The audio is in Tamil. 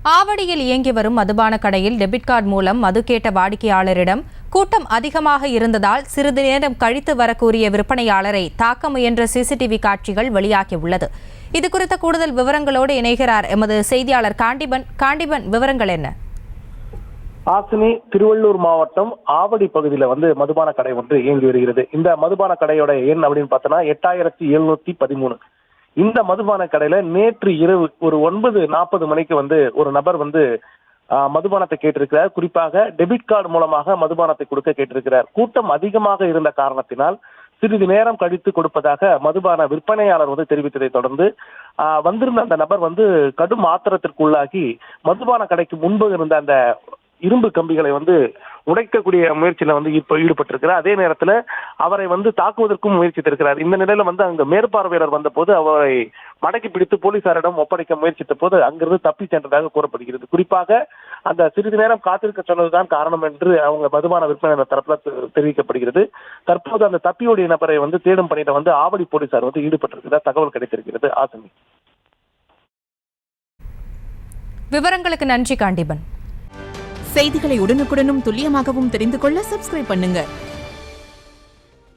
ஆவடியில் இயங்கி வரும் மதுபான கடையில் டெபிட் கார்டு மூலம் மது கேட்ட வாடிக்கையாளரிடம் கூட்டம் அதிகமாக இருந்ததால் சிறிது நேரம் கழித்து வரக்கூறிய விற்பனையாளரை தாக்க முயன்ற சிசிடிவி காட்சிகள் வெளியாகியுள்ளது. இதுகுறித்த கூடுதல் விவரங்களோடு இணைகிறார் எமது செய்தியாளர் காண்டிபன். விவரங்கள் என்ன? ஆசினி, திருவள்ளூர் மாவட்டம் ஆவடி பகுதியில் மதுபான கடை ஒன்று இயங்கி வருகிறது. இந்த மதுபான கடையோட எண் அப்படின்னு பார்த்தோன்னா 8713. இந்த மதுபான கடையில நேற்று இரவு ஒரு 9:40 மணிக்கு ஒரு நபர் மதுபானத்தை கேட்டிருக்கிறார். குறிப்பாக டெபிட் கார்டு மூலமாக மதுபானத்தை கொடுக்க கேட்டிருக்கிறார். கூட்டம் அதிகமாக இருந்த காரணத்தினால் சிறிது நேரம் கழித்து கொடுப்பதாக மதுபான விற்பனையாளர் தெரிவித்ததை தொடர்ந்து வந்திருந்த அந்த நபர் கடும் ஆத்திரத்திற்குள்ளாகி மதுபான கடைக்கு முன்பு இருந்த அந்த இரும்பு கம்பிகளை உடைக்கக்கூடிய முயற்சியில ஈடுபட்டிருக்கிறார். அதே நேரத்துல அவரை தாக்குவதற்கும் முயற்சித்திருக்கிறார். இந்த நிலையில அங்க மேற்பார்வையாளர் வந்த போது அவரை மடக்கி பிடித்து போலீசாரிடம் ஒப்படைக்க முயற்சித்த போது அங்கிருந்து தப்பி சென்றதாக கூறப்படுகிறது. குறிப்பாக அந்த சிறிது நேரம் காத்திருக்க சொன்னதுதான் காரணம் என்று அவங்க மதுபான விற்பனையாளர் தரப்புல தெரிவிக்கப்படுகிறது. தற்போது அந்த தப்பியோடைய நபரை தேடும் பணியில ஆவடி போலீசார் ஈடுபட்டிருக்கிறதா தகவல் கிடைத்திருக்கிறது. ஆசினி, விவரங்களுக்கு நன்றி காண்டிபன். செய்திகளை உடனுக்குடனும் துல்லியமாகவும் தெரிந்து கொள்ள சப்ஸ்கிரைப் பண்ணுங்க.